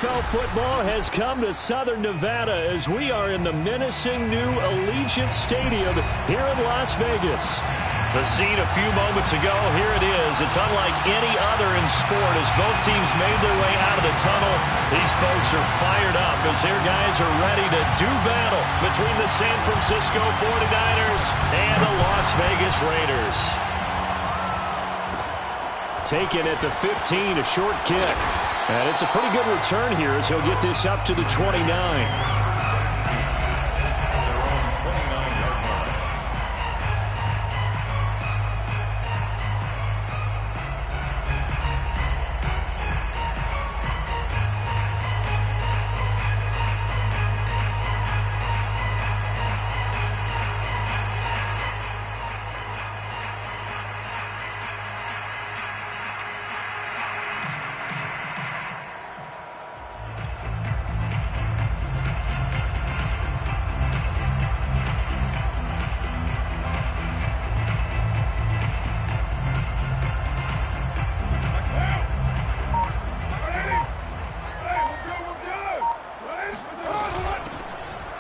NFL football has come to Southern Nevada as we are in the menacing new Allegiant Stadium here in Las Vegas. The scene a few moments ago, here it is. It's unlike any other in sport as both teams made their way out of the tunnel. These folks are fired up as their guys are ready to do battle between the San Francisco 49ers and the Las Vegas Raiders. Taken at the 15, a short kick. And it's a pretty good return here as he'll get this up to the 29.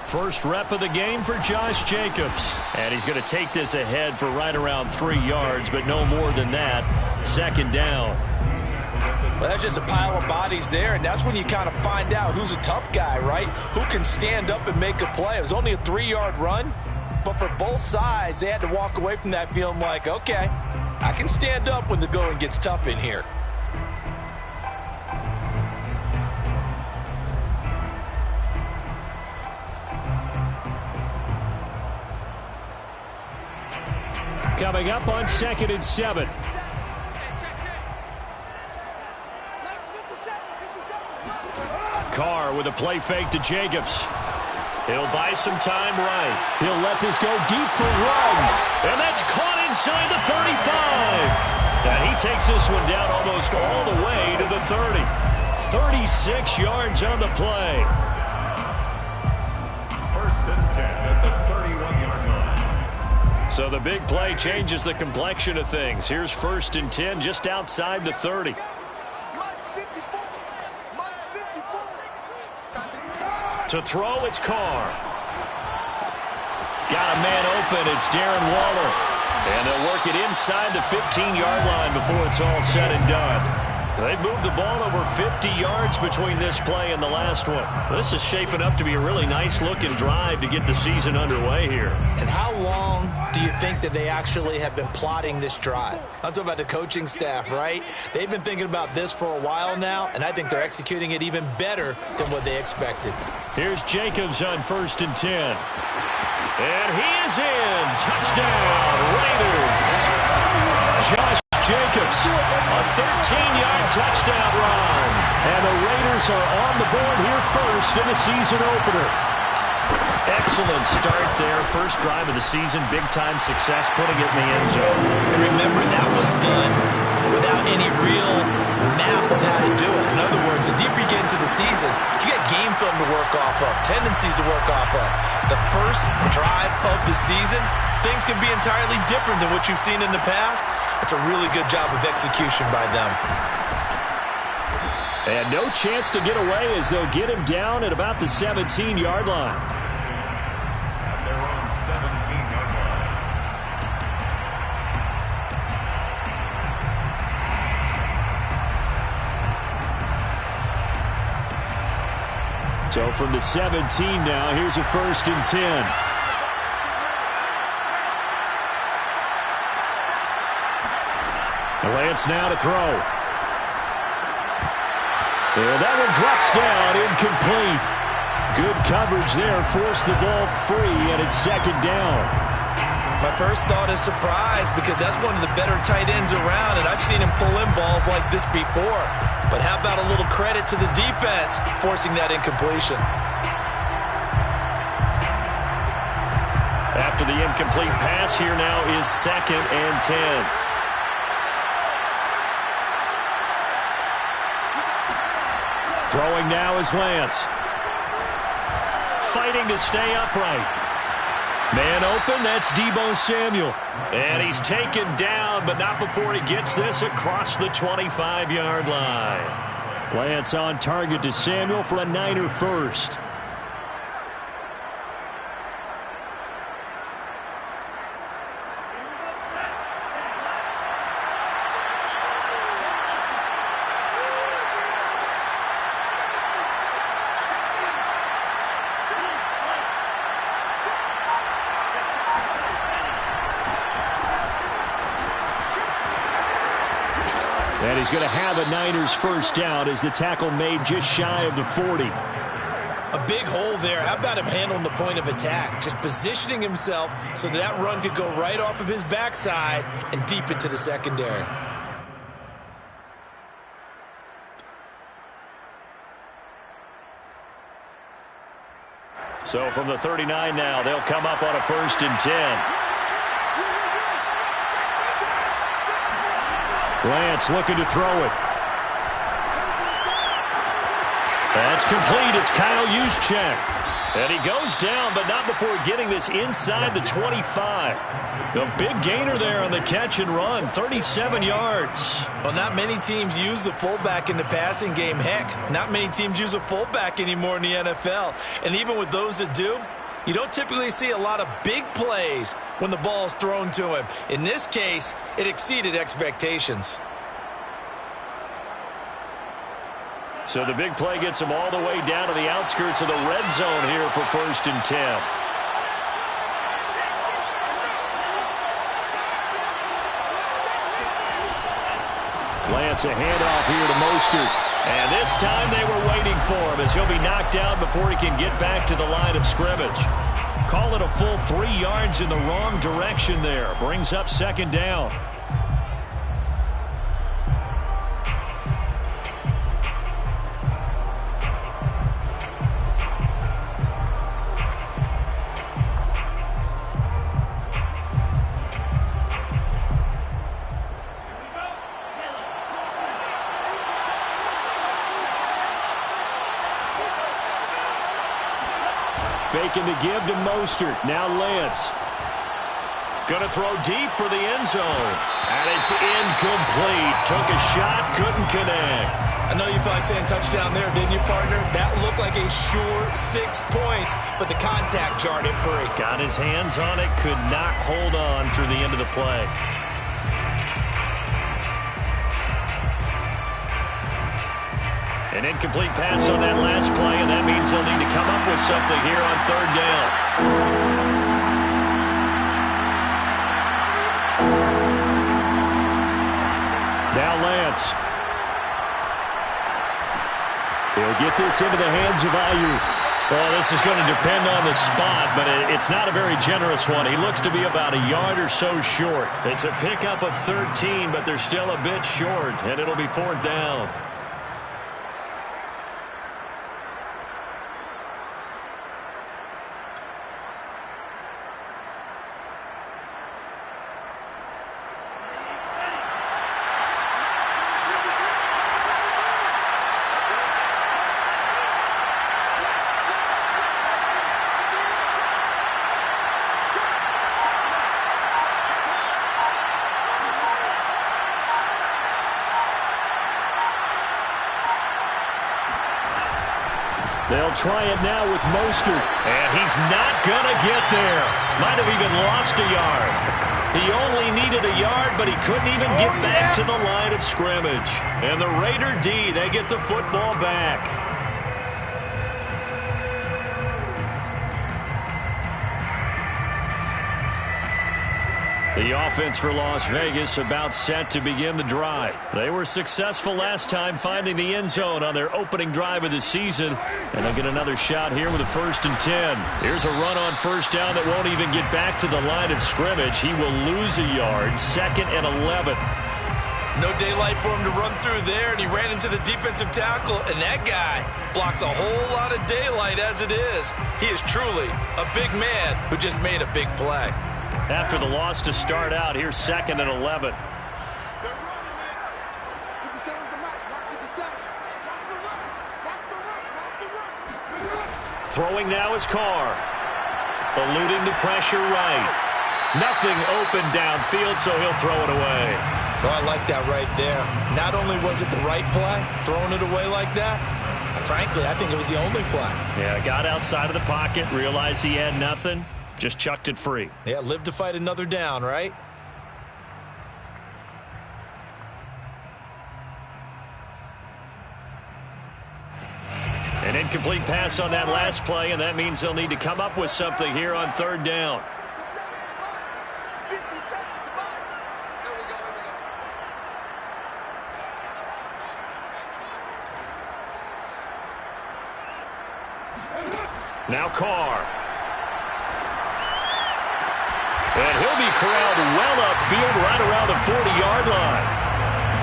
First rep of the game for Josh Jacobs. And he's going to take this ahead for right around 3 yards, but no more than that. Second down. Well, that's just a pile of bodies there, and that's when you kind of find out who's a tough guy, right? Who can stand up and make a play. It was only a 3-yard run, but for both sides, they had to walk away from that feeling like, okay, I can stand up when the going gets tough in here. Coming up on 2nd and 7. Carr with a play fake to Jacobs. He'll buy some time right. He'll let this go deep for Ruggs. And that's caught inside the 35. And he takes this one down almost all the way to the 30. 36 yards on the play. First and 10 at the 31-yard line. So the big play changes the complexion of things. Here's 1st and 10 just outside the 30. To throw, it's Carr. Got a man open. It's Darren Waller. And they'll work it inside the 15-yard line before it's all said and done. They've moved the ball over 50 yards between this play and the last one. This is shaping up to be a really nice-looking drive to get the season underway here. And how long do you think that they actually have been plotting this drive? I'm talking about the coaching staff, right? They've been thinking about this for a while now, and I think they're executing it even better than what they expected. Here's Jacobs on 1st and 10. And he is in. Touchdown, Raiders. Josh Jacobs, a 13-yard touchdown run. And the Raiders are on the board here first in the season opener. Excellent start there. First drive of the season. Big-time success putting it in the end zone. And remember, that was done without any real map of how to do it. In other words, the deeper you get into the season, you got game film to work off of, tendencies to work off of. The first drive of the season, things can be entirely different than what you've seen in the past. It's a really good job of execution by them. And no chance to get away as they'll get him down at about the 17-yard line. At their own 17-yard line. So from the 17 now, here's a 1st and 10. Lance now to throw. And that one drops down, incomplete. Good coverage there, forced the ball free, and it's 2nd down. My first thought is surprise because that's one of the better tight ends around, and I've seen him pull in balls like this before. But how about a little credit to the defense forcing that incompletion? After the incomplete pass, here now is 2nd and 10. Throwing now is Lance. Fighting to stay upright. Man open, that's Deebo Samuel. And he's taken down, but not before he gets this across the 25-yard line. Lance on target to Samuel for a Niner first. And he's going to have a Niners first down as the tackle made just shy of the 40. A big hole there. How about him handling the point of attack? Just positioning himself so that run could go right off of his backside and deep into the secondary. So from the 39 now, they'll come up on a 1st and 10. Lance looking to throw it. That's complete. It's Kyle Juszczyk. And he goes down, but not before getting this inside the 25. The big gainer there on the catch and run, 37 yards. Well, not many teams use the fullback in the passing game. Heck, not many teams use a fullback anymore in the NFL. And even with those that do, you don't typically see a lot of big plays when the ball's thrown to him. In this case, it exceeded expectations. So the big play gets him all the way down to the outskirts of the red zone here for 1st and 10. Lance, a handoff here to Mostert. And this time they were waiting for him as he'll be knocked down before he can get back to the line of scrimmage. Call it a full 3 yards in the wrong direction there. Brings up 2nd down. Faking the give to Mostert. Now Lance. Going to throw deep for the end zone. And it's incomplete. Took a shot, couldn't connect. I know you felt like saying touchdown there, didn't you, partner? That looked like a sure 6 points, but the contact jarred it free. Got his hands on it, could not hold on through the end of the play. An incomplete pass on that last play, and that means they'll need to come up with something here on 3rd down. Now Lance. He'll get this into the hands of Ayuk. Well, this is going to depend on the spot, but it's not a very generous one. He looks to be about a yard or so short. It's a pickup of 13, but they're still a bit short, and it'll be 4th down. They'll try it now with Mostert. And he's not going to get there. Might have even lost a yard. He only needed a yard, but he couldn't even get back to the line of scrimmage. And the Raider D, they get the football back. The offense for Las Vegas about set to begin the drive. They were successful last time finding the end zone on their opening drive of the season. And they'll get another shot here with a 1st and 10. Here's a run on 1st down that won't even get back to the line of scrimmage. He will lose a yard. 2nd and 11. No daylight for him to run through there, and he ran into the defensive tackle, and that guy blocks a whole lot of daylight as it is. He is truly a big man who just made a big play. After the loss to start out, here's 2nd and 11. Throwing now is Carr. Eluding the pressure right. Nothing open downfield, so he'll throw it away. So I like that right there. Not only was it the right play, throwing it away like that, frankly, I think it was the only play. Yeah, got outside of the pocket, realized he had nothing, just chucked it free. Yeah, live to fight another down, right? An incomplete pass on that last play, and that means they'll need to come up with something here on third down. Now Carr. And he'll be corralled well upfield right around the 40-yard line.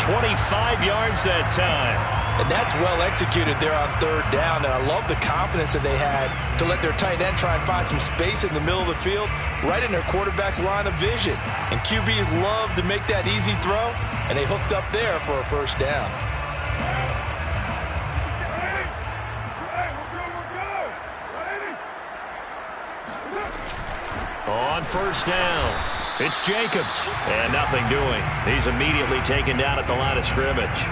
25 yards that time. And that's well executed there on third down. And I love the confidence that they had to let their tight end try and find some space in the middle of the field, right in their quarterback's line of vision. And QBs love to make that easy throw, and they hooked up there for a first down. On first down, it's Jacobs, and nothing doing. He's immediately taken down at the line of scrimmage.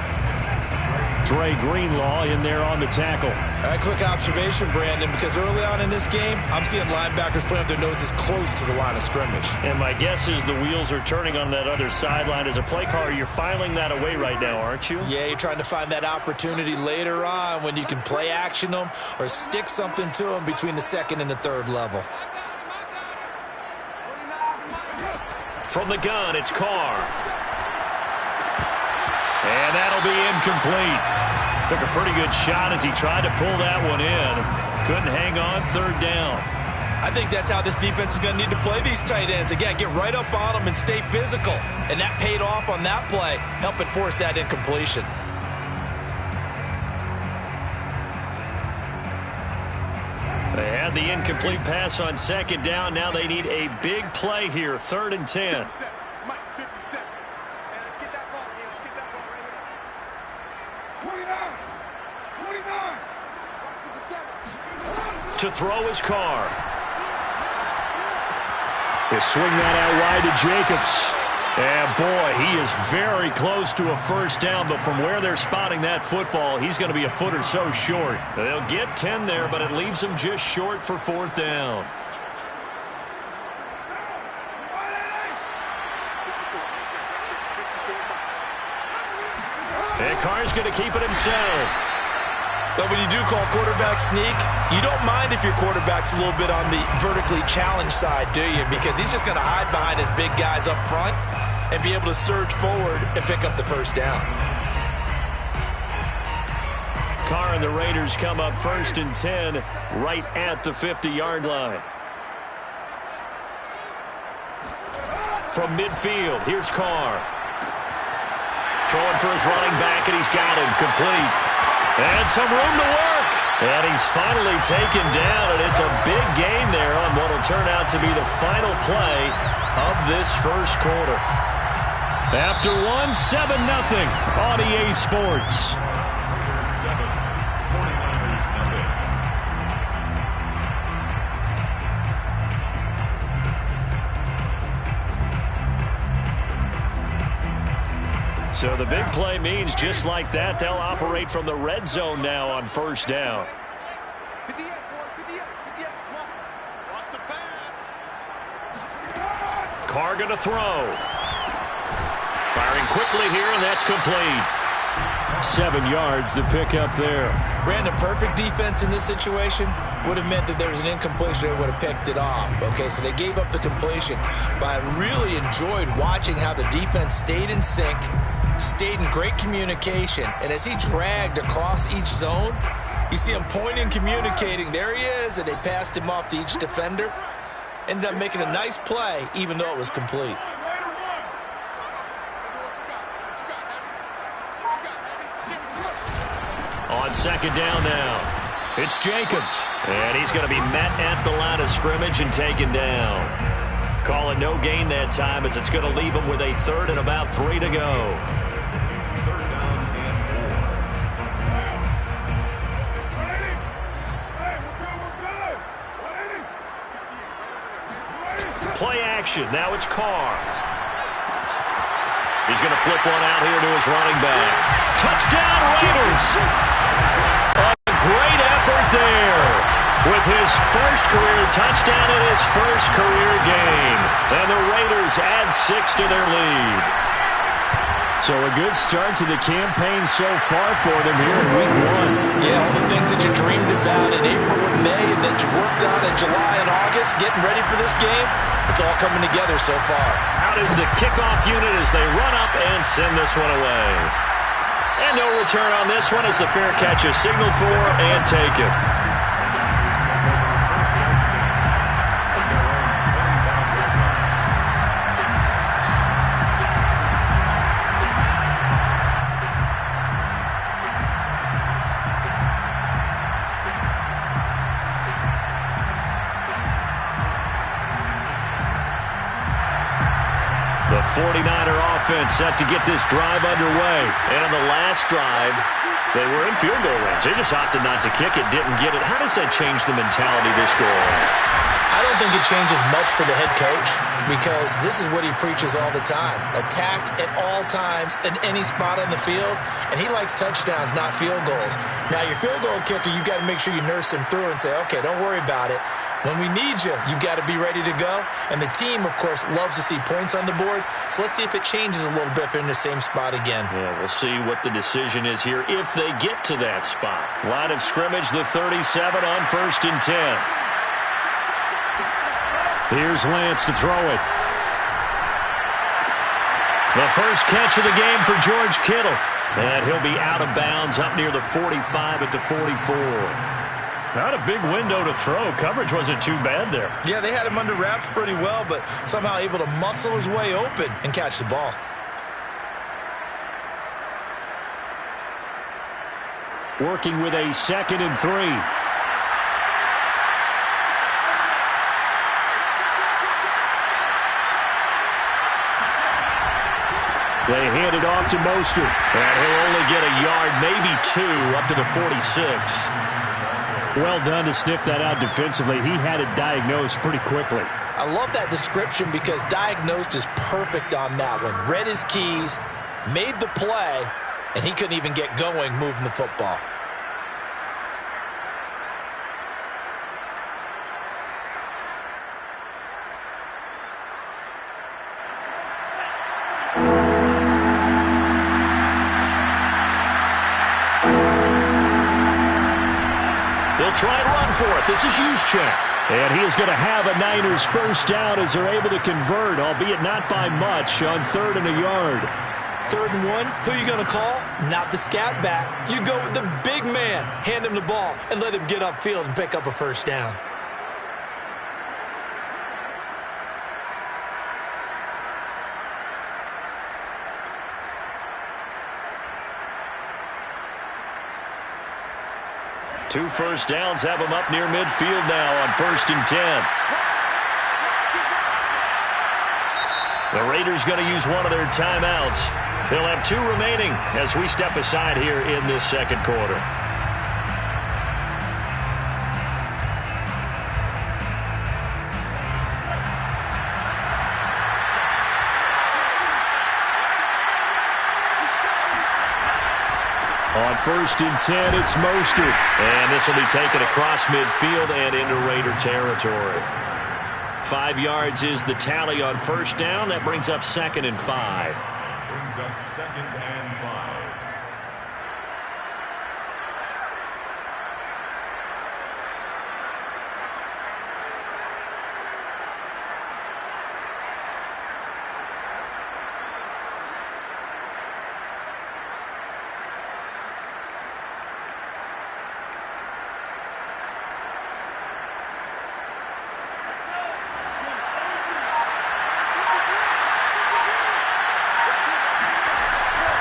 Dre Greenlaw in there on the tackle. All right, quick observation, Brandon, because early on in this game, I'm seeing linebackers putting up their noses close to the line of scrimmage. And my guess is the wheels are turning on that other sideline. As a play caller, you're filing that away right now, aren't you? Yeah, you're trying to find that opportunity later on when you can play action them or stick something to them between the second and the third level. From the gun, it's Carr. And that'll be incomplete. Took a pretty good shot as he tried to pull that one in. Couldn't hang on third down. I think that's how this defense is going to need to play these tight ends. Again, get right up on them and stay physical. And that paid off on that play, helping force that incompletion. They had the incomplete pass on second down. Now they need a big play here, 3rd and 10. To throw his Carr. They swing that out wide to Jacobs. And boy, he is very close to a first down, but from where they're spotting that football, he's going to be a foot or so short. They'll get 10 there, but it leaves them just short for 4th down. And Carr's going to keep it himself. But when you do call quarterback sneak, you don't mind if your quarterback's a little bit on the vertically challenged side, do you? Because he's just going to hide behind his big guys up front and be able to surge forward and pick up the first down. Carr and the Raiders come up 1st and 10 right at the 50-yard line. From midfield, here's Carr. Throwing for his running back, and he's got him complete. And some room to work. And he's finally taken down, and it's a big gain there on what will turn out to be the final play of this first quarter. After one, 7-0 on EA Sports. 7, 49ers nothing. So the big play means just like that, they'll operate from the red zone now on first down. Carr going to throw. Firing quickly here, and that's complete. 7 yards to pick up there. Brandon, perfect defense in this situation would have meant that there was an incompletion. They would have picked it off. Okay, so they gave up the completion. But I really enjoyed watching how the defense stayed in sync, stayed in great communication. And as he dragged across each zone, you see him pointing, communicating. There he is, and they passed him off to each defender. Ended up making a nice play, even though it was complete. On second down now, it's Jacobs. And he's going to be met at the line of scrimmage and taken down. Call it no gain that time, as it's going to leave him with a 3rd and about 3 to go. It's 3rd down Play action. Now it's Carr. He's going to flip one out here to his running back. Touchdown, Raiders! A great effort there with his first career touchdown in his first career game. And the Raiders add 6 to their lead. So a good start to the campaign so far for them here in Week 1. Yeah, all the things that you dreamed about in April and May and that you worked on in July and August, getting ready for this game, it's all coming together so far. Out is the kickoff unit as they run up and send this one away. And no return on this one as the fair catch is signaled for and taken. The 49er offense set to get this drive underway. And on the last drive, they were in field goal range. They just opted not to kick it, didn't get it. How does that change the mentality this go on? I don't think it changes much for the head coach because this is what he preaches all the time. Attack at all times in any spot on the field, and he likes touchdowns, not field goals. Now, your field goal kicker, you've got to make sure you nurse him through and say, okay, don't worry about it. When we need you, you've got to be ready to go. And the team, of course, loves to see points on the board. So let's see if it changes a little bit if they're in the same spot again. Yeah, we'll see what the decision is here if they get to that spot. Line of scrimmage, the 37 on 1st and 10. Here's Lance to throw it. The first catch of the game for George Kittle. And he'll be out of bounds up near the 45 at the 44. Not a big window to throw. Coverage wasn't too bad there. Yeah, they had him under wraps pretty well, but somehow able to muscle his way open and catch the ball. Working with a 2nd and 3. They hand it off to Mostert. And he'll only get a yard, maybe 2, up to the 46. Well done to sniff that out defensively. He had it diagnosed pretty quickly. I love that description because diagnosed is perfect on that one. Read his keys, made the play, and he couldn't even get going moving the football. Try and run for it. This is Juszczyk. And he is going to have a Niners first down as they're able to convert, albeit not by much, on 3rd and a yard. 3rd and 1, who are you going to call? Not the scat back. You go with the big man. Hand him the ball and let him get upfield and pick up a first down. Two first downs have them up near midfield now on 1st and 10. The Raiders going to use one of their timeouts. They'll have 2 remaining as we step aside here in this 2nd quarter. On 1st and 10, it's Mostert. And this will be taken across midfield and into Raider territory. 5 yards is the tally on 1st down. That brings up 2nd and 5. Brings up 2nd and 5.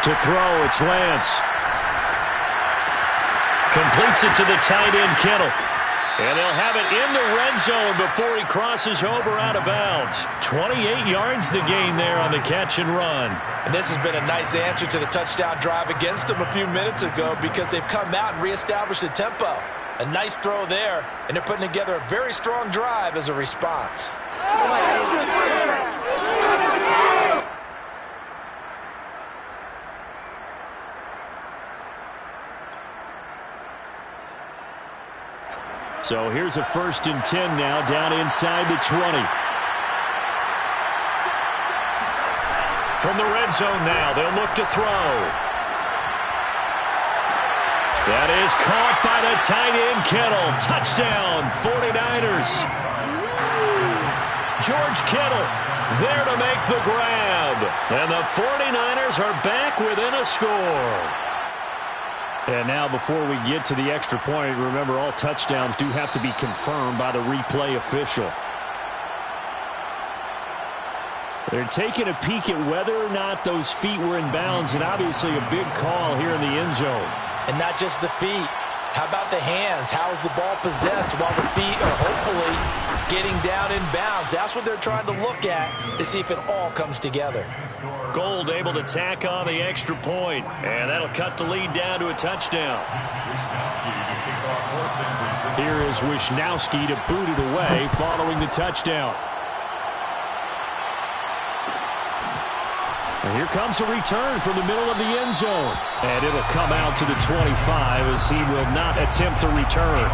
To throw, it's Lance. Completes it to the tight end, Kittle. And they'll have it in the red zone before he crosses over out of bounds. 28 yards the gain there on the catch and run. And this has been a nice answer to the touchdown drive against them a few minutes ago because they've come out and reestablished the tempo. A nice throw there, and they're putting together a very strong drive as a response. So here's a 1st and 10 now, down inside the 20. From the red zone now, they'll look to throw. That is caught by the tight end, Kittle. Touchdown, 49ers. George Kittle there to make the grab. And the 49ers are back within a score. And now before we get to the extra point, remember all touchdowns do have to be confirmed by the replay official. They're taking a peek at whether or not those feet were in bounds, and obviously a big call here in the end zone. And not just the feet. How about the hands? How's the ball possessed while the feet are hopefully getting down in bounds? That's what they're trying to look at to see if it all comes together. Gold able to tack on the extra point, and that'll cut the lead down to a touchdown. Here is Wisnowski to boot it away following the touchdown. And here comes a return from the middle of the end zone. And it'll come out to the 25 as he will not attempt to return.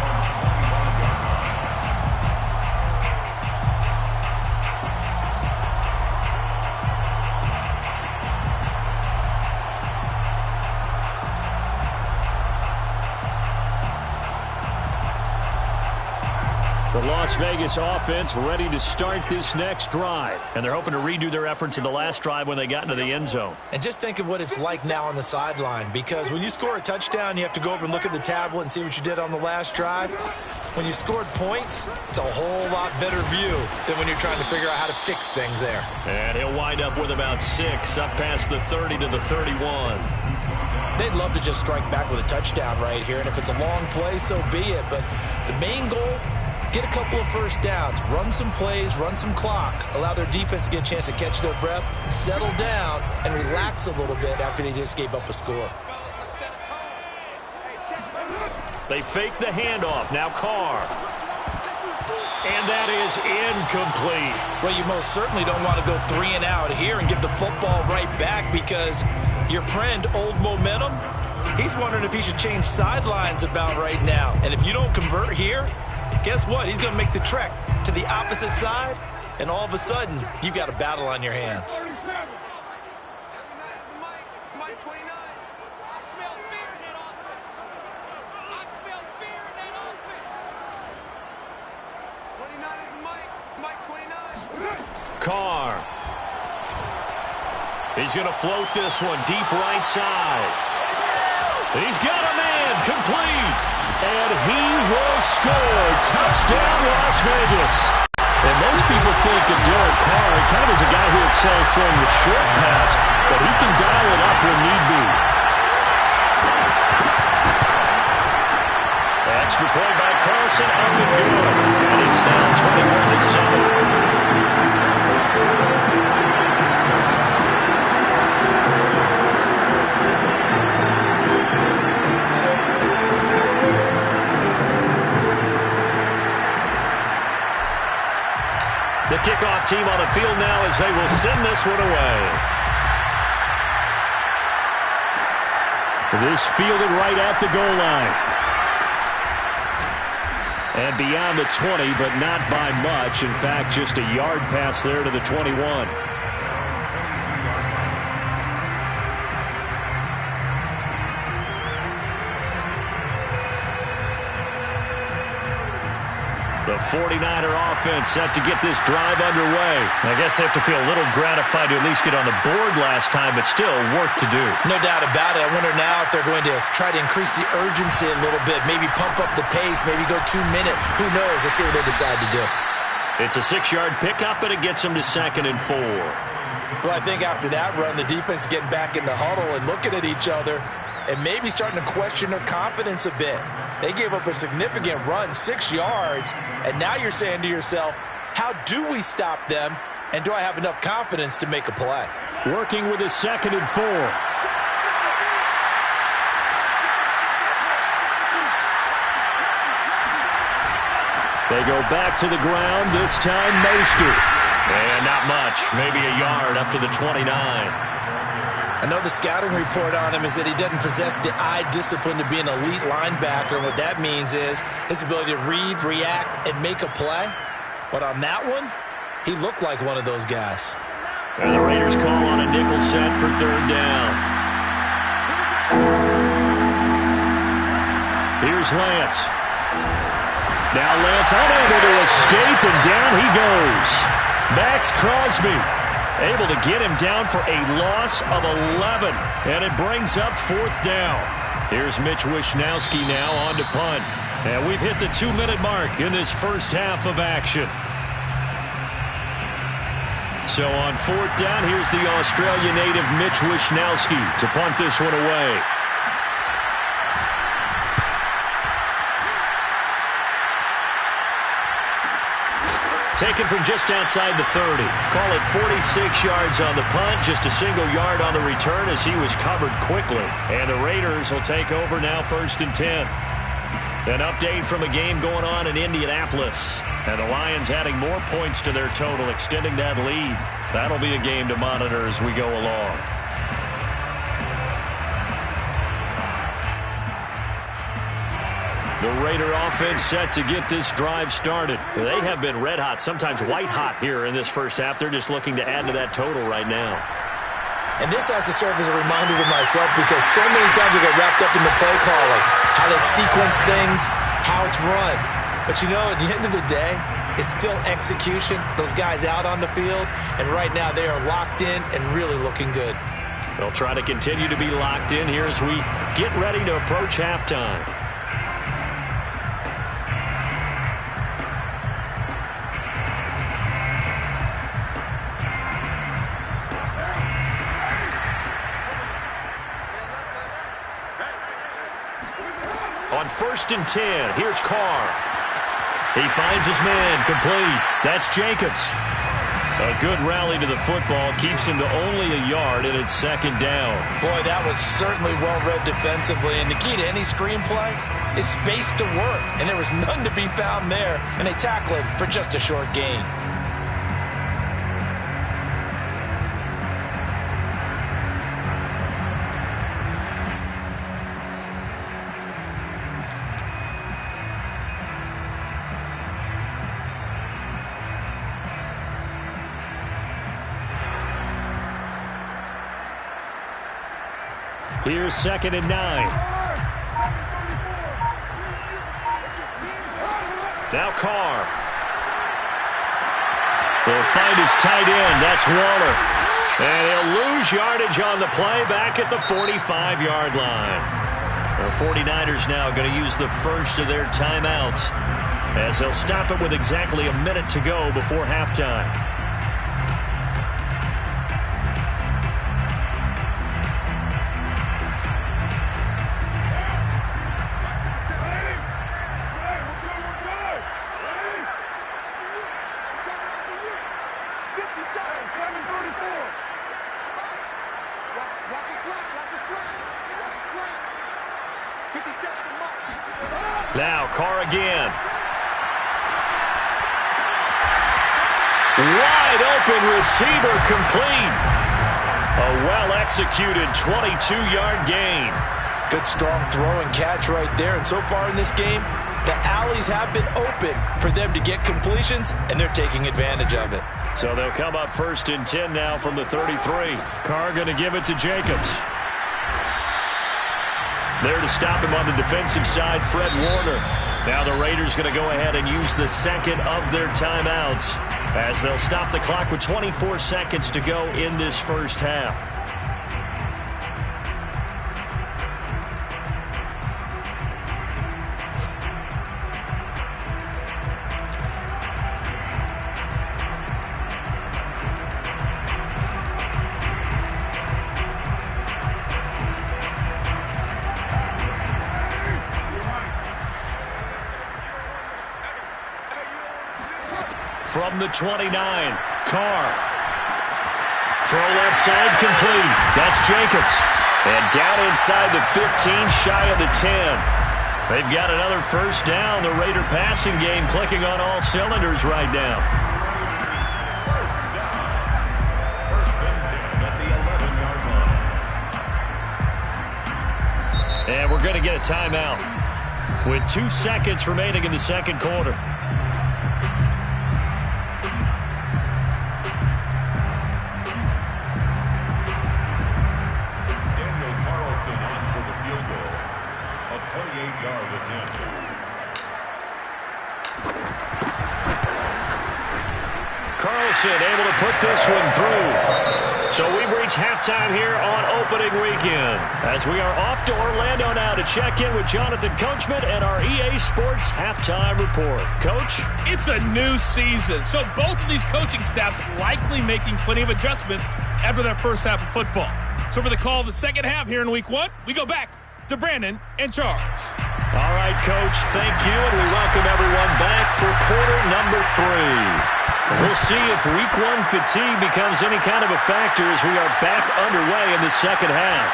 The Las Vegas offense ready to start this next drive. And they're hoping to redo their efforts in the last drive when they got into the end zone. And just think of what it's like now on the sideline, because when you score a touchdown, you have to go over and look at the tablet and see what you did on the last drive. When you scored points, it's a whole lot better view than when you're trying to figure out how to fix things there. And he'll wind up with about 6 up past the 30 to the 31. They'd love to just strike back with a touchdown right here, and if it's a long play, so be it. But the main goal, get a couple of first downs, run some plays, run some clock, allow their defense to get a chance to catch their breath, settle down, and relax a little bit after they just gave up a score. They fake the handoff. Now Carr. And that is incomplete. Well, you most certainly don't want to go 3 and out here and give the football right back, because your friend, Old Momentum, he's wondering if he should change sidelines about right now. And if you don't convert here, guess what? He's going to make the trek to the opposite side, and all of a sudden, you've got a battle on your hands. Carr. He's going to float this one deep right side. He's got a man complete. And he will score. Touchdown, Las Vegas. And most people think of Derek Carr kind of as a guy who excels throwing the short pass, but he can dial it up when need be. Extra point by Carlson, up and good. And it's now 21-7. The kickoff team on the field now as they will send this one away. This fielded right at the goal line. And beyond the 20, but not by much. In fact, just a yard pass there to the 21. The 49er offense set to get this drive underway. I guess they have to feel a little gratified to at least get on the board last time, but still work to do. No doubt about it. I wonder now if they're going to try to increase the urgency a little bit, maybe pump up the pace, maybe go 2 minute. Who knows? Let's see what they decide to do. It's a 6-yard pickup, and it gets them to 2nd and 4. Well, I think after that run, the defense getting back in the huddle and looking at each other and maybe starting to question their confidence a bit. They gave up a significant run, 6 yards, and now you're saying to yourself, how do we stop them, and do I have enough confidence to make a play? Working with a 2nd and 4. They go back to the ground, this time Mostert. And not much, maybe a yard up to the 29. I know the scouting report on him is that he doesn't possess the eye discipline to be an elite linebacker, and what that means is his ability to read, react, and make a play. But on that one, he looked like one of those guys. And the Raiders call on a nickel set for third down. Here's Lance. Now Lance unable to escape, and down he goes. Max Crosby able to get him down for a loss of 11, and it brings up fourth down. Here's Mitch Wishnowsky now on to punt. And we've hit the 2-minute mark in this first half of action. So on fourth down, here's the Australia native Mitch Wishnowsky to punt this one away. Taken from just outside the 30. Call it 46 yards on the punt, just a single yard on the return as he was covered quickly. And the Raiders will take over now, 1st and 10. An update from a game going on in Indianapolis. And the Lions adding more points to their total, extending that lead. That'll be a game to monitor as we go along. The Raider offense set to get this drive started. They have been red hot, sometimes white hot here in this first half. They're just looking to add to that total right now. And this has to serve as a reminder to myself because so many times I get wrapped up in the play calling, how they sequence things, how it's run. But you know, at the end of the day, it's still execution. Those guys out on the field, and right now they are locked in and really looking good. They'll try to continue to be locked in here as we get ready to approach halftime. On 1st and 10, here's Carr. He finds his man, complete. That's Jacobs. A good rally to the football, keeps him to only a yard, and it's 2nd down. Boy, that was certainly well-read defensively, and the key to any screenplay is space to work, and there was none to be found there, and they tackle it for just a short gain. Here's 2nd and 9. Now Carr. He'll find his tight end. That's Waller. And he'll lose yardage on the play back at the 45-yard line. The 49ers now going to use the first of their timeouts as they'll stop it with exactly a minute to go before halftime. Now Carr again. Wide open receiver complete. A well-executed 22-yard gain. Good strong throw and catch right there. And so far in this game, the alleys have been open for them to get completions, and they're taking advantage of it. So they'll come up 1st and 10 now from the 33. Carr going to give it to Jacobs. There to stop him on the defensive side, Fred Warner. Now the Raiders going to go ahead and use the second of their timeouts as they'll stop the clock with 24 seconds to go in this first half. From the 29, Carr. Throw left side complete. That's Jacobs. And down inside the 15, shy of the 10. They've got another first down. The Raider passing game clicking on all cylinders right now. First down. 1st and 10 at the 11-yard line. And we're going to get a timeout with 2 seconds remaining in the second quarter. Daniel Carlson on for the field goal. A 28-yard attempt. Carlson able to put this one through. So we've reached halftime here on opening weekend as we are off to Orlando now to check in with Jonathan Coachman and our EA Sports halftime report. Coach? It's a new season, so both of these coaching staffs likely making plenty of adjustments after their first half of football. So for the call of the second half here in week 1, we go back to Brandon and Charles. All right, Coach, thank you, and we welcome everyone back for quarter number 3. We'll see if week 1 fatigue becomes any kind of a factor as we are back underway in the second half.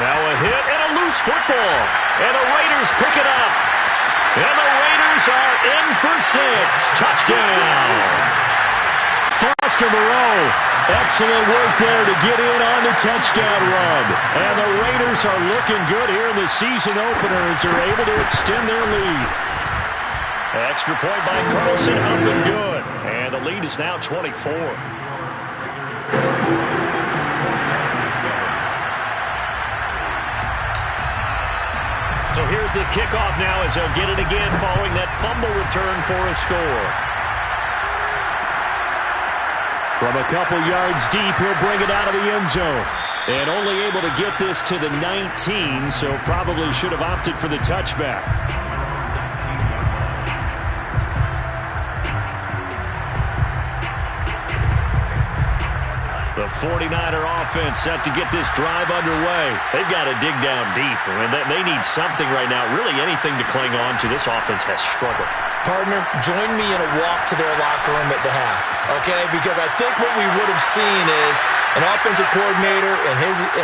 Now a hit and a loose football. And the Raiders pick it up. And the Raiders are in for 6. Touchdown. Foster Moreau. Excellent work there to get in on the touchdown run. And the Raiders are looking good here in the season opener as they're able to extend their lead. Extra point by Carlson, up and good. And the lead is now 24. So here's the kickoff now as they'll get it again following that fumble return for a score. From a couple yards deep, he'll bring it out of the end zone. And only able to get this to the 19, so probably should have opted for the touchback. The 49er offense set to get this drive underway. They've got to dig down deep. I mean, they need something right now, really anything to cling on to. This offense has struggled. Partner, join me in a walk to their locker room at the half, okay? Because I think what we would have seen is an offensive coordinator and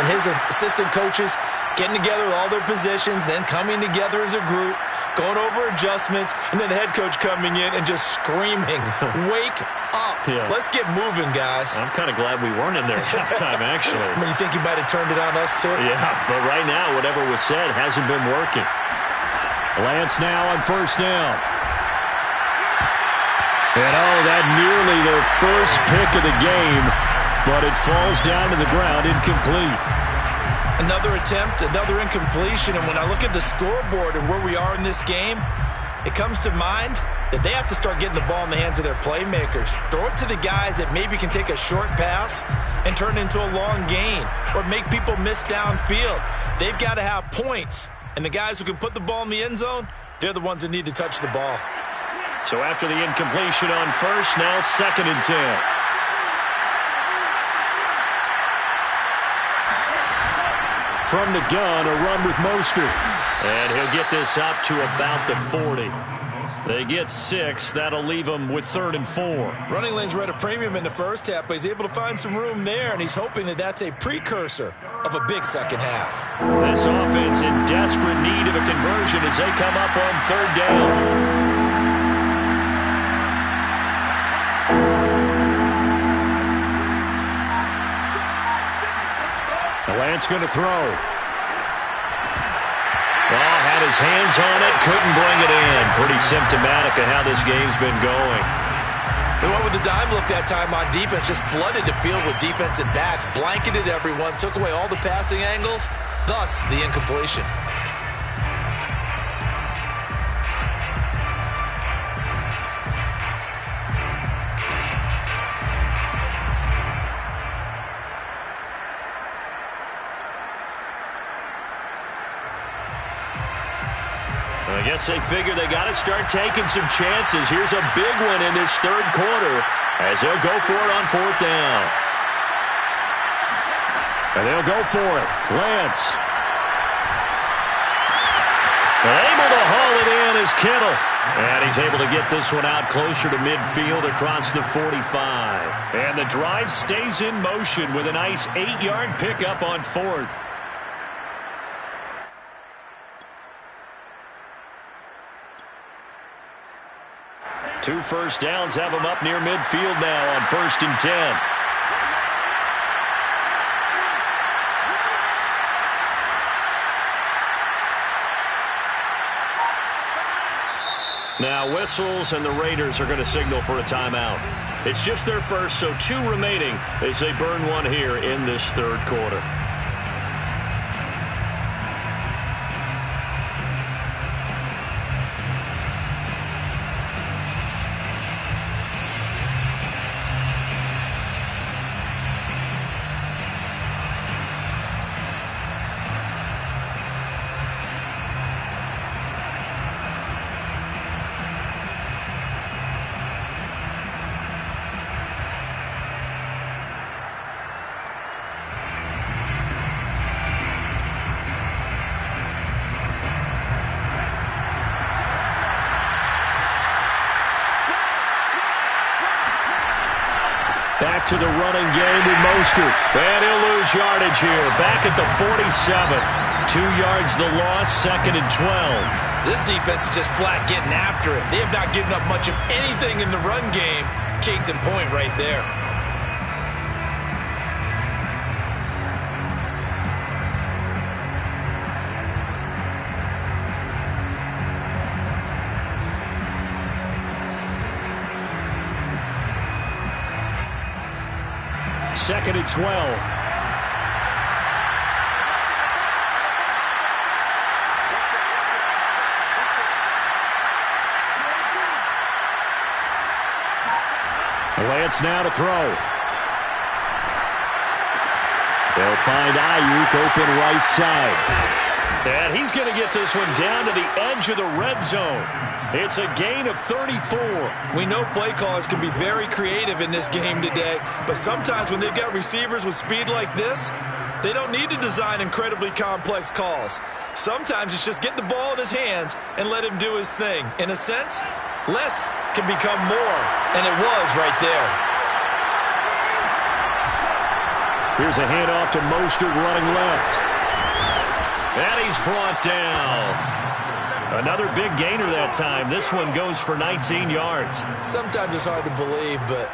his assistant coaches getting together with all their positions, then coming together as a group, going over adjustments, and then the head coach coming in and just screaming, wake up. Yeah. Let's get moving, guys. I'm kind of glad we weren't in there at halftime, actually. I mean, you think you might have turned it on us, too? Yeah, but right now, whatever was said hasn't been working. Lance now on first down. And, that nearly their first pick of the game, but it falls down to the ground incomplete. Another attempt, another incompletion, and when I look at the scoreboard and where we are in this game, it comes to mind that they have to start getting the ball in the hands of their playmakers. Throw it to the guys that maybe can take a short pass and turn it into a long gain or make people miss downfield. They've got to have points, and the guys who can put the ball in the end zone, they're the ones that need to touch the ball. So after the incompletion on first, now 2nd and 10. From the gun, a run with Mostert. And he'll get this up to about the 40. They get 6. That'll leave them with 3rd and 4. Running lanes were at a premium in the first half, but he's able to find some room there, and he's hoping that that's a precursor of a big second half. This offense in desperate need of a conversion as they come up on 3rd down. Lance going to throw. Had his hands on it, couldn't bring it in. Pretty symptomatic of how this game's been going. They went with the dime look that time on defense, just flooded the field with defensive backs, blanketed everyone, took away all the passing angles, thus the incompletion. I guess they figure they got to start taking some chances. Here's a big one in this 3rd quarter as they'll go for it on 4th down. And they'll go for it. Lance. Able to haul it in is Kittle. And he's able to get this one out closer to midfield across the 45. And the drive stays in motion with a nice 8-yard pickup on 4th. Two first downs have them up near midfield now on 1st and 10. Now whistles, and the Raiders are going to signal for a timeout. It's just their first, so 2 remaining as they burn one here in this third quarter. Back to the running game with Mostert. And he'll lose yardage here. Back at the 47. 2 yards the loss, 2nd and 12. This defense is just flat getting after it. They have not given up much of anything in the run game. Case in point right there. Second and 12. Lance now to throw. They'll find Ayuk open right side. And he's going to get this one down to the edge of the red zone. It's a gain of 34. We know play callers can be very creative in this game today, but sometimes when they've got receivers with speed like this, they don't need to design incredibly complex calls. Sometimes it's just get the ball in his hands and let him do his thing. In a sense, less can become more, and it was right there. Here's a handoff to Mostert running left. And he's brought down. Another big gainer that time. This one goes for 19 yards. Sometimes it's hard to believe, but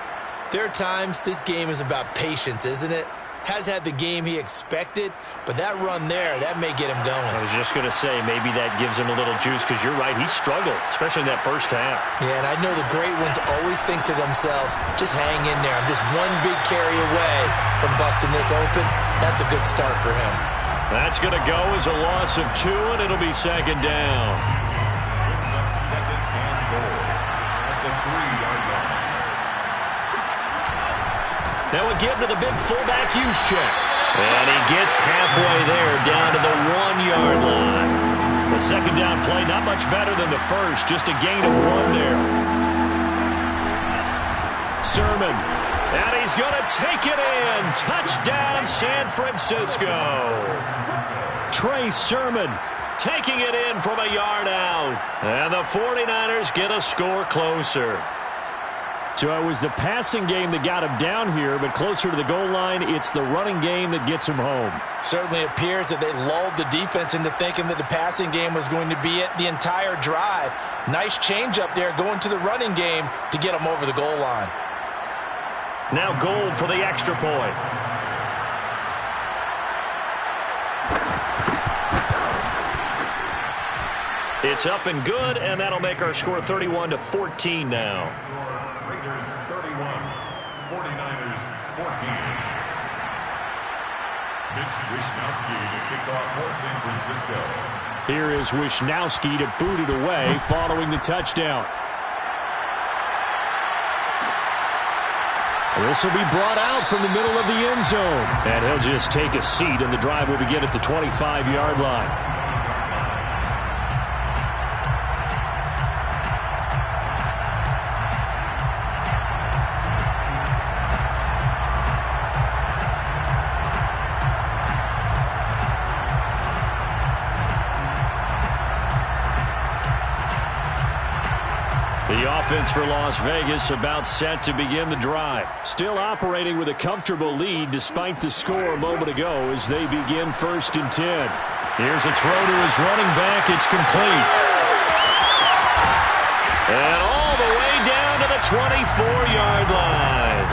there are times this game is about patience, isn't it? Has had the game he expected, but that run there, that may get him going. I was just going to say, maybe that gives him a little juice, because you're right, he struggled, especially in that first half. Yeah, and I know the great ones always think to themselves, just hang in there. I'm just one big carry away from busting this open. That's a good start for him. That's going to go as a loss of 2, and it'll be 2nd down. Brings up 2nd and goal at the 3-yard line. Now we give to the big fullback Juszczyk. And he gets halfway there, down to the 1-yard line. The 2nd down play, not much better than the first, just a gain of 1 there. Sermon. And he's going to take it in. Touchdown, San Francisco. Trey Sermon taking it in from a yard out. And the 49ers get a score closer. So it was the passing game that got him down here, but closer to the goal line, it's the running game that gets him home. Certainly appears that they lulled the defense into thinking that the passing game was going to be it the entire drive. Nice change up there going to the running game to get him over the goal line. Now Gold for the extra point. It's up and good, and that'll make our score 31-14 now. Raiders 31, 49ers 14. Mitch Wishnowsky to kick off for San Francisco. Here is Wishnowsky to boot it away following the touchdown. This will be brought out from the middle of the end zone. And he'll just take a seat, and the drive will begin at the 25-yard line. The offense for Las Vegas about set to begin the drive. Still operating with a comfortable lead despite the score a moment ago as they begin 1st and 10. Here's a throw to his running back. It's complete. And all the way down to the 24-yard line.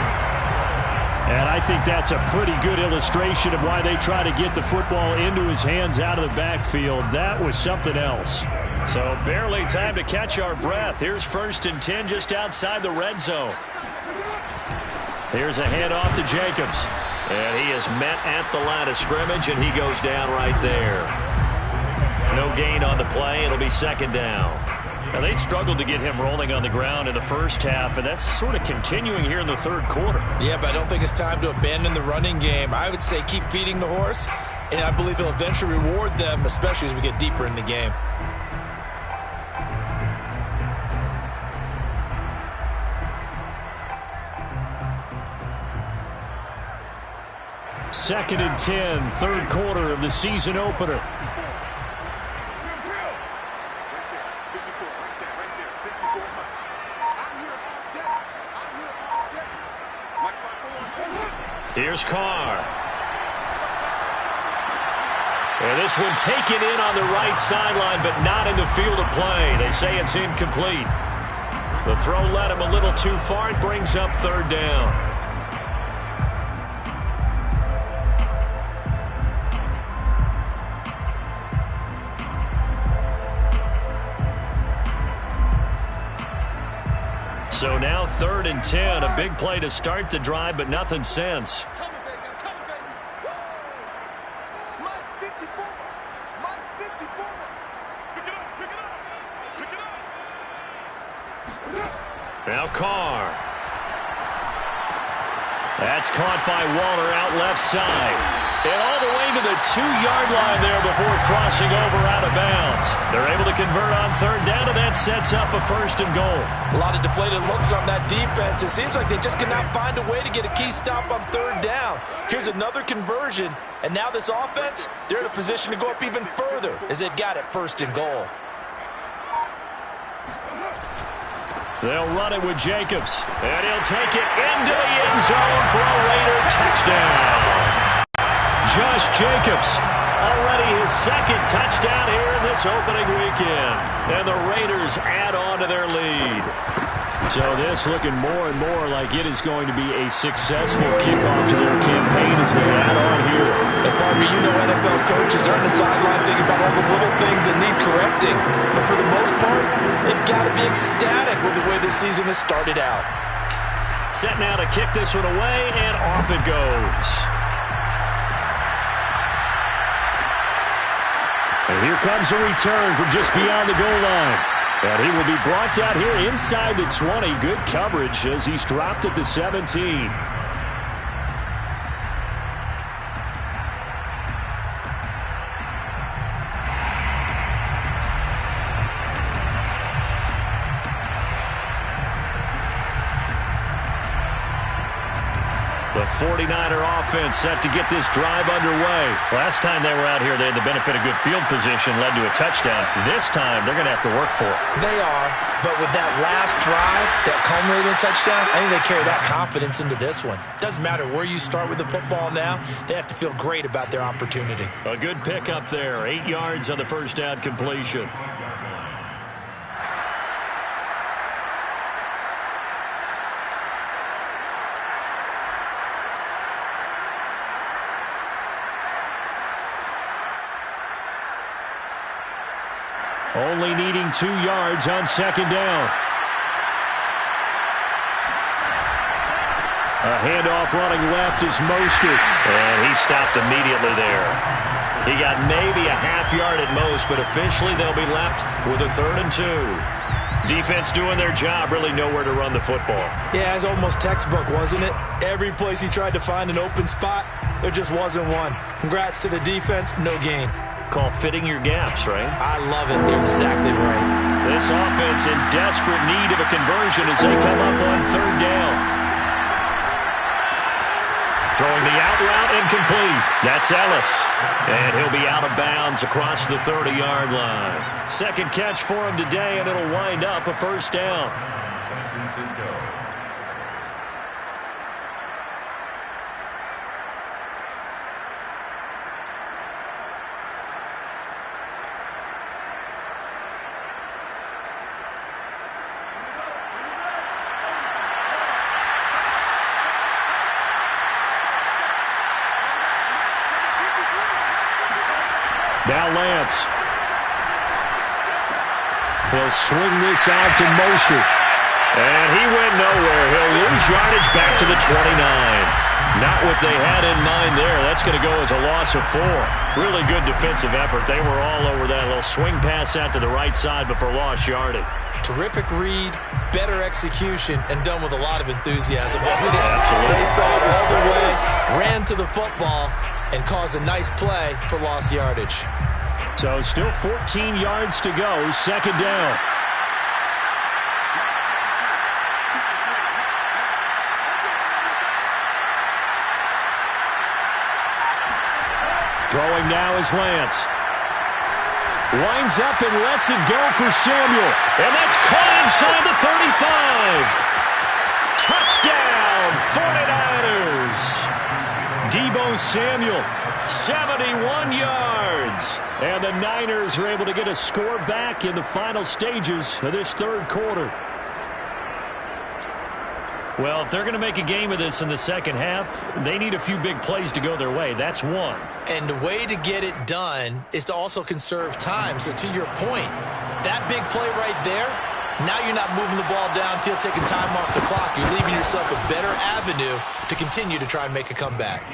And I think that's a pretty good illustration of why they try to get the football into his hands out of the backfield. That was something else. So barely time to catch our breath. Here's 1st and 10 just outside the red zone. Here's a handoff to Jacobs. And he is met at the line of scrimmage, and he goes down right there. No gain on the play. It'll be 2nd down. Now, they struggled to get him rolling on the ground in the first half, and that's sort of continuing here in the 3rd quarter. Yeah, but I don't think it's time to abandon the running game. I would say keep feeding the horse, and I believe he'll eventually reward them, especially as we get deeper in the game. Second and 10, 3rd quarter of the season opener. Here's Carr. And this one taken in on the right sideline, but not in the field of play. They say it's incomplete. The throw led him a little too far. It brings up 3rd down. So now 3rd and 10, a big play to start the drive, but nothing since. Now Carr. That's caught by Waller out left side. And all the way to the 2-yard line there before crossing over out of bounds. They're able to convert on 3rd down, and that sets up a 1st and goal. A lot of deflated looks on that defense. It seems like they just cannot find a way to get a key stop on 3rd down. Here's another conversion, and now this offense, they're in a position to go up even further as they've got it 1st and goal. They'll run it with Jacobs, and he'll take it into the end zone for a Raider touchdown. Josh Jacobs, already his 2nd touchdown here in this opening weekend. And the Raiders add on to their lead. So this looking more and more like it is going to be a successful kickoff to their campaign as they add on here. And Barbie, you know NFL coaches are on the sideline thinking about all the little things that need correcting. But for the most part, they've got to be ecstatic with the way this season has started out. Set now to kick this one away, and off it goes. And here comes a return from just beyond the goal line. And he will be brought out here inside the 20. Good coverage as he's dropped at the 17. The 49er offense set to get this drive underway. Last time they were out here, they had the benefit of good field position, led to a touchdown. This time, they're going to have to work for it. They are, but with that last drive, that culminating touchdown, I think they carry that confidence into this one. Doesn't matter where you start with the football now, they have to feel great about their opportunity. A good pickup there, 8 yards on the 1st down completion. Only needing 2 yards on 2nd down. A handoff running left is Mostert. And he stopped immediately there. He got maybe a half yard at most, but officially they'll be left with a 3rd and 2. Defense doing their job, really nowhere to run the football. Yeah, it's almost textbook, wasn't it? Every place he tried to find an open spot, there just wasn't one. Congrats to the defense, no gain. Call fitting your gaps, right? I love it. You're exactly right. This offense in desperate need of a conversion as they come up on 3rd down. Throwing the out route incomplete. That's Ellis. And he'll be out of bounds across the 30-yard line. 2nd catch for him today, and it'll wind up a 1st down. San Francisco. Now Lance. He'll swing this out to Mostert. And he went nowhere. He'll lose yardage back to the 29. Not what they had in mind there. That's going to go as a loss of 4. Really good defensive effort. They were all over that little swing pass out to the right side before lost yardage. Terrific read, better execution, and done with a lot of enthusiasm, wasn't it? Absolutely. They saw it all the way, ran to the football, and caused a nice play for lost yardage. So still 14 yards to go, second down. Throwing now is Lance. Winds up and lets it go for Samuel. And that's caught inside the 35. Touchdown, 49ers. Deebo Samuel, 71 yards. And the Niners are able to get a score back in the final stages of this third quarter. Well, if they're going to make a game of this in the second half, they need a few big plays to go their way. That's one. And the way to get it done is to also conserve time. So to your point, that big play right there, now you're not moving the ball downfield, taking time off the clock. You're leaving yourself a better avenue to continue to try and make a comeback.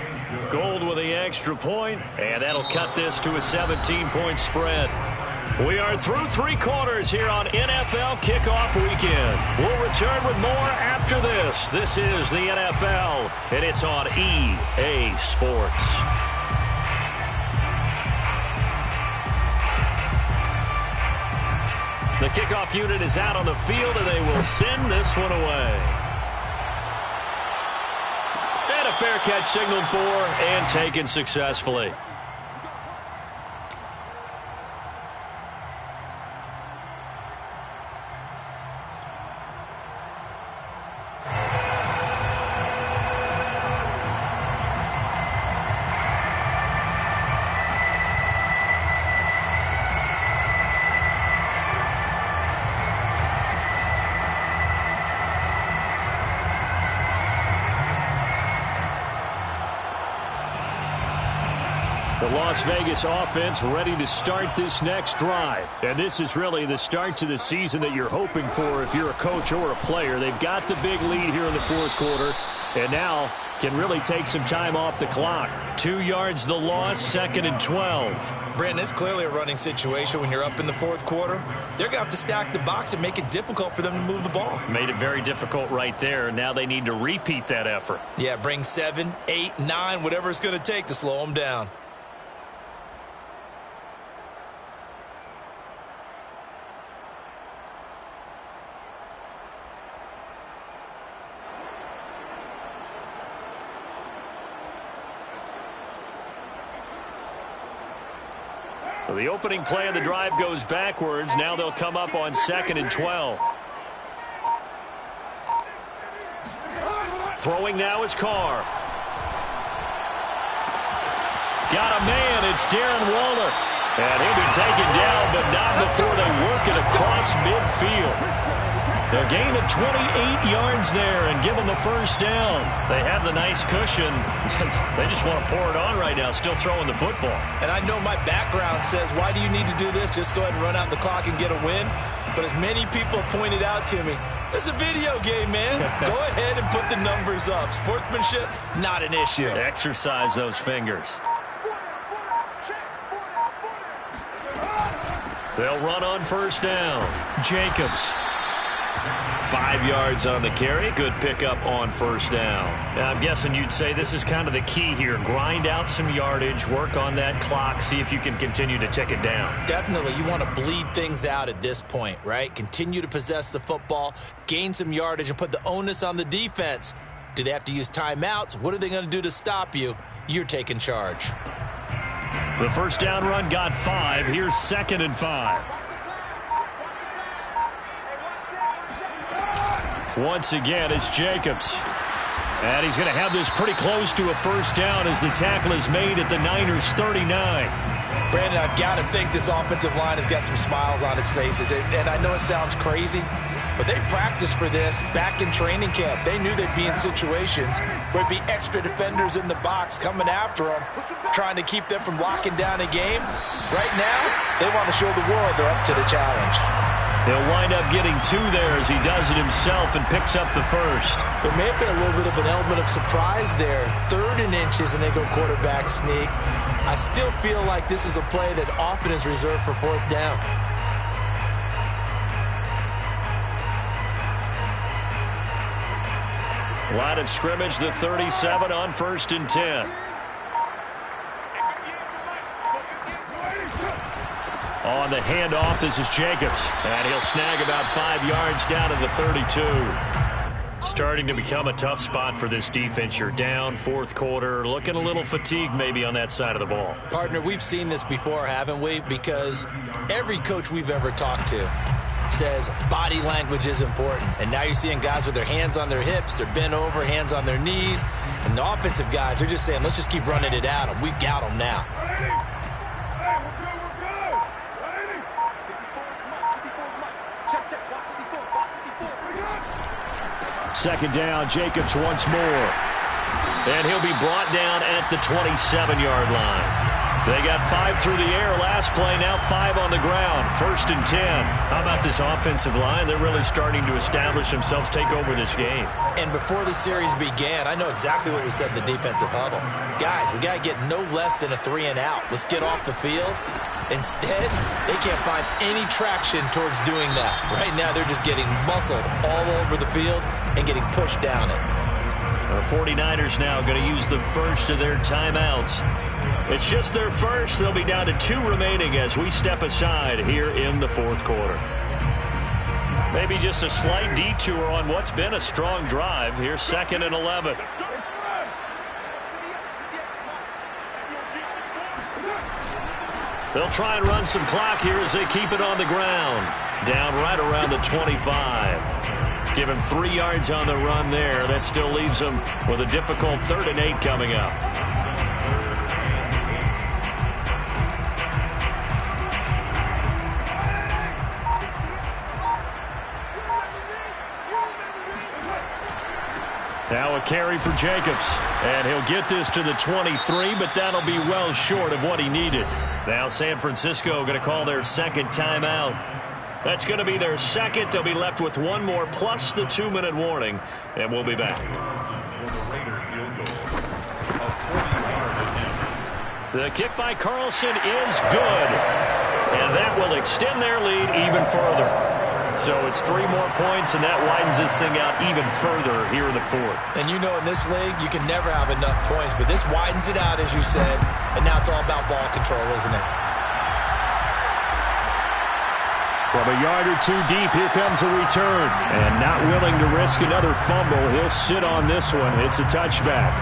Gold with the extra point, and that'll cut this to a 17-point spread. We are through 3 quarters here on NFL Kickoff Weekend. We'll return with more after this. This is the NFL, and it's on EA Sports. The kickoff unit is out on the field, and they will send this one away. And a fair catch signaled for and taken successfully. The Las Vegas offense ready to start this next drive. And this is really the start to the season that you're hoping for if you're a coach or a player. They've got the big lead here in the fourth quarter, and now can really take some time off the clock. 2 yards the loss, 2nd and 12. Brandon, it's clearly a running situation when you're up in the fourth quarter. They're going to have to stack the box and make it difficult for them to move the ball. Made it very difficult right there. Now they need to repeat that effort. Yeah, bring 7, 8, 9, whatever it's going to take to slow them down. So the opening play of the drive goes backwards. Now they'll come up on 2nd and 12. Throwing now is Carr. Got a man. It's Darren Waller. And he'll be taken down, but not before they work it across midfield. A gain of 28 yards there and give them the first down. They have the nice cushion. They just want to pour it on right now, still throwing the football. And I know my background says, why do you need to do this? Just go ahead and run out the clock and get a win. But as many people pointed out to me, this is a video game, man. Go ahead and put the numbers up. Sportsmanship, not an issue. Exercise those fingers. They'll run on first down. Jacobs. 5 yards on the carry. Good pickup on first down. Now, I'm guessing you'd say this is kind of the key here. Grind out some yardage, work on that clock, see if you can continue to tick it down. Definitely. You want to bleed things out at this point, right? Continue to possess the football, gain some yardage, and put the onus on the defense. Do they have to use timeouts? What are they going to do to stop you? You're taking charge. The first down run got 5. Here's 2nd and 5. Once again, it's Jacobs. And he's going to have this pretty close to a first down as the tackle is made at the Niners' 39. Brandon, I've got to think this offensive line has got some smiles on its faces. And I know it sounds crazy, but they practiced for this back in training camp. They knew they'd be in situations where it'd be extra defenders in the box coming after them, trying to keep them from locking down a game. Right now, they want to show the world they're up to the challenge. He'll wind up getting 2 there as he does it himself and picks up the first. There may have been a little bit of an element of surprise there. 3rd and inches, and they go quarterback sneak. I still feel like this is a play that often is reserved for 4th down. Line of scrimmage, the 37 on 1st and 10. On the handoff, this is Jacobs. And he'll snag about 5 yards down to the 32. Starting to become a tough spot for this defense. You're down, 4th quarter. Looking a little fatigued maybe on that side of the ball. Partner, we've seen this before, haven't we? Because every coach we've ever talked to says body language is important. And now you're seeing guys with their hands on their hips, they're bent over, hands on their knees. And the offensive guys are just saying, let's just keep running it at them. We've got them now. Second down, Jacobs once more. And he'll be brought down at the 27-yard line. They got 5 through the air last play, now 5 on the ground. 1st and 10. How about this offensive line? They're really starting to establish themselves, take over this game. And before the series began, I know exactly what we said in the defensive huddle. Guys, we got to get no less than a 3 and out. Let's get off the field. Instead, they can't find any traction towards doing that. Right now, they're just getting muscled all over the field and getting pushed down it. The 49ers now going to use the first of their timeouts. It's just their first. They'll be down to 2 remaining as we step aside here in the 4th quarter. Maybe just a slight detour on what's been a strong drive. Here's 2nd and 11. They'll try and run some clock here as they keep it on the ground. Down right around the 25. Give him 3 yards on the run there. That still leaves them with a difficult 3rd and 8 coming up. Now a carry for Jacobs. And he'll get this to the 23, but that'll be well short of what he needed. Now San Francisco going to call their 2nd timeout. That's going to be their 2nd. They'll be left with 1 more plus the 2-minute warning. And we'll be back. The kick by Carlson is good. And that will extend their lead even further. So it's 3 more points, and that widens this thing out even further here in the 4th. And you know in this league, you can never have enough points, but this widens it out, as you said, and now it's all about ball control, isn't it? From a yard or 2 deep, here comes a return. And not willing to risk another fumble, he'll sit on this one. It's a touchback.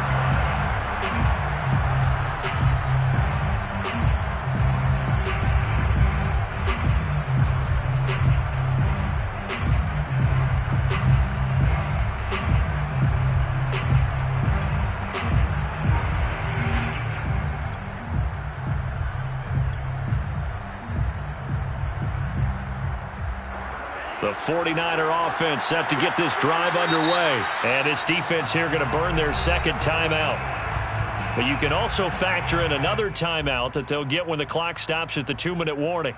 The 49er offense set to get this drive underway. And its defense here going to burn their 2nd timeout. But you can also factor in another timeout that they'll get when the clock stops at the 2-minute warning.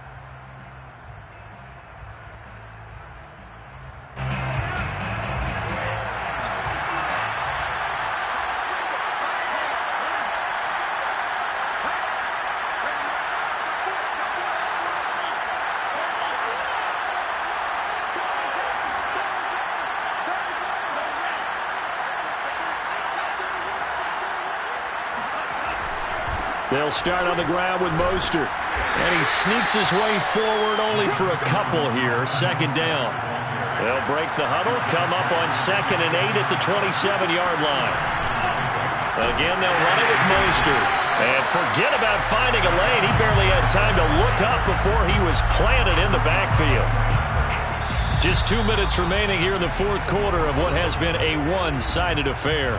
They'll start on the ground with Mostert. And he sneaks his way forward only for a couple here. 2nd down. They'll break the huddle, come up on 2nd and 8 at the 27-yard line. Again, they'll run it with Mostert. And forget about finding a lane. He barely had time to look up before he was planted in the backfield. Just 2 minutes remaining here in the 4th quarter of what has been a one-sided affair.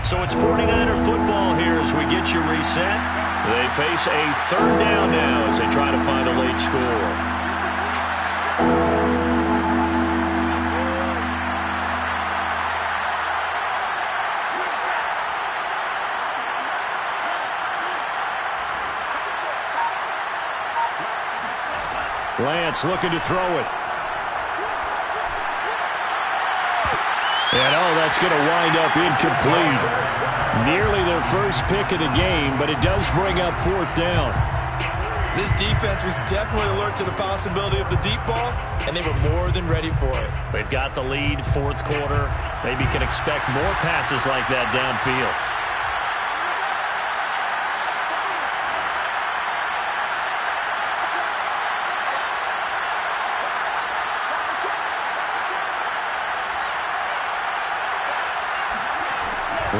So it's 49er football here as we get you reset. They face a 3rd down now as they try to find a late score. Lance looking to throw it. And, oh, that's going to wind up incomplete. Nearly their first pick of the game, but it does bring up 4th down. This defense was definitely alert to the possibility of the deep ball, and they were more than ready for it. They've got the lead, 4th quarter. Maybe can expect more passes like that downfield.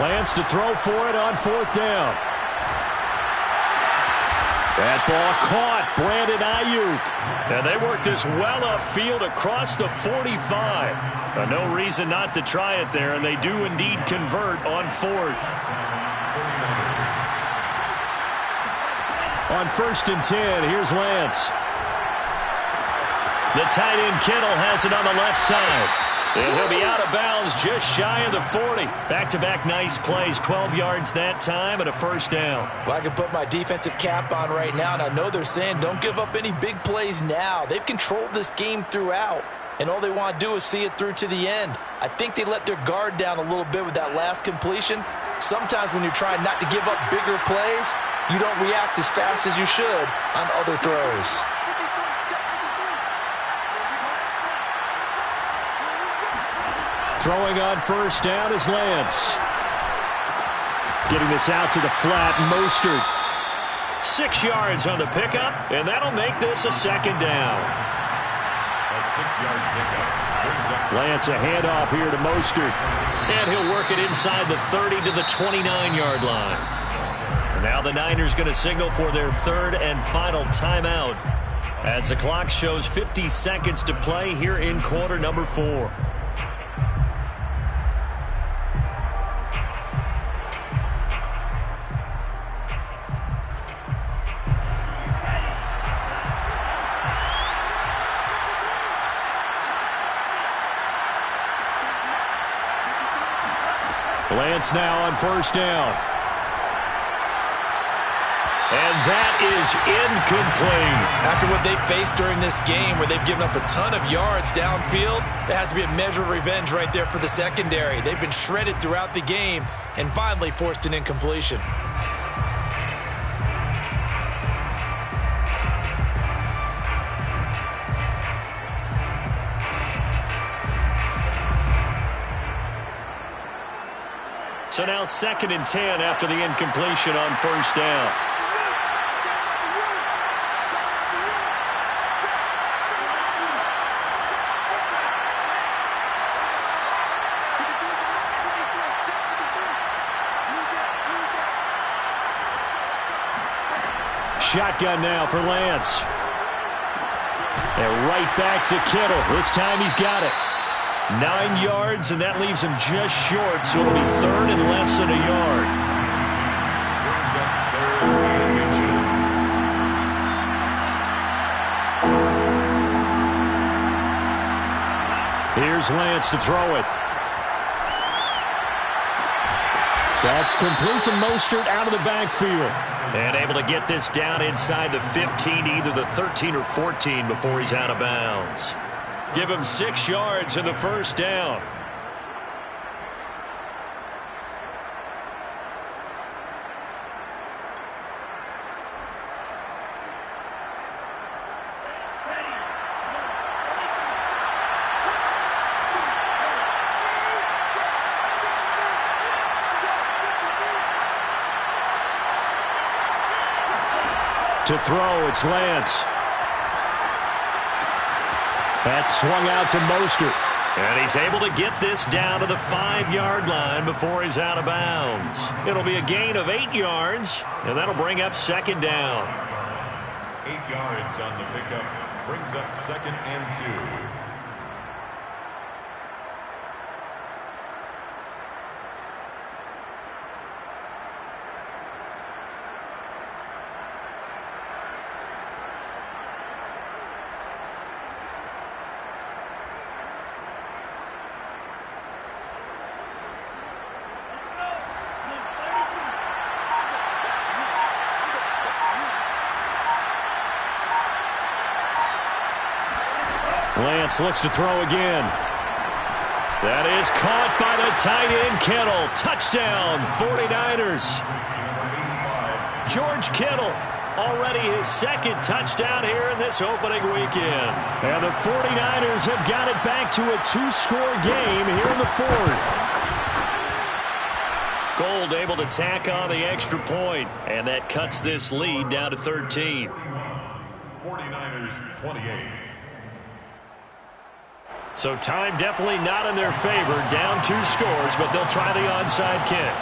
Lance to throw for it on 4th down. That ball caught. Brandon Ayuk. And they work this well upfield across the 45. No reason not to try it there, and they do indeed convert on 4th. On 1st and 10, here's Lance. The tight end Kittle has it on the left side. And he'll be out of bounds just shy of the 40. Back-to-back nice plays, 12 yards that time and a 1st down. Well, I can put my defensive cap on right now, and I know they're saying don't give up any big plays now. They've controlled this game throughout, and all they want to do is see it through to the end. I think they let their guard down a little bit with that last completion. Sometimes when you're trying not to give up bigger plays, you don't react as fast as you should on other throws. Throwing on 1st down is Lance. Getting this out to the flat, Mostert. 6 yards on the pickup, and that'll make this a 2nd down. A 6-yard pickup brings up Lance a handoff here to Mostert. And he'll work it inside the 30 to the 29-yard line. And now the Niners going to signal for their 3rd and final timeout as the clock shows 50 seconds to play here in quarter number 4. Lance now on 1st down. And that is incomplete. After what they faced during this game where they've given up a ton of yards downfield, there has to be a measure of revenge right there for the secondary. They've been shredded throughout the game and finally forced an incompletion. So now 2nd and 10 after the incompletion on 1st down. Shotgun now for Lance. And right back to Kittle. This time he's got it. 9 yards, and that leaves him just short, so it'll be 3rd and less than a yard. brings up 3rd and inches. Here's Lance to throw it. That's complete to Mostert out of the backfield. And able to get this down inside the 15, either the 13 or 14 before he's out of bounds. Give him 6 yards in the 1st down. To throw, it's Lance. That's swung out to Mostert. And he's able to get this down to the 5-yard line before he's out of bounds. It'll be a gain of 8 yards, and that'll bring up 2nd down. 8 yards on the pickup brings up 2nd and 2. Lance looks to throw again. That is caught by the tight end, Kittle. Touchdown, 49ers. George Kittle, already his second touchdown here in this opening weekend. And the 49ers have got it back to a 2-score game here in the fourth. Gold able to tack on the extra point, and that cuts this lead down to 13. 49ers 28. So time definitely not in their favor. Down 2 scores, but they'll try the onside kick.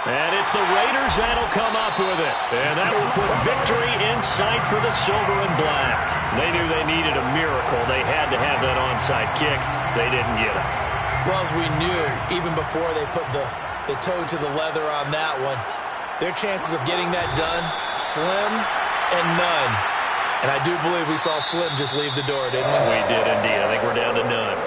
And it's the Raiders that'll come up with it. And that will put victory in sight for the silver and black. They knew they needed a miracle. They had to have that onside kick. They didn't get it. Well, as we knew, even before they put the toe to the leather on that one, their chances of getting that done, slim and none. And I do believe we saw Slim just leave the door, didn't we? We did indeed. I think we're down to none.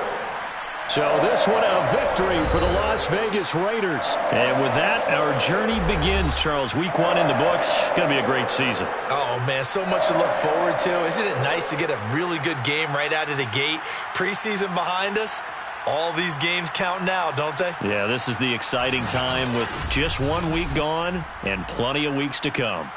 So this one a victory for the Las Vegas Raiders. And with that, our journey begins, Charles. Week 1 in the books. Going to be a great season. Oh, man, so much to look forward to. Isn't it nice to get a really good game right out of the gate? Preseason behind us. All these games count now, don't they? Yeah, this is the exciting time with just 1 week gone and plenty of weeks to come.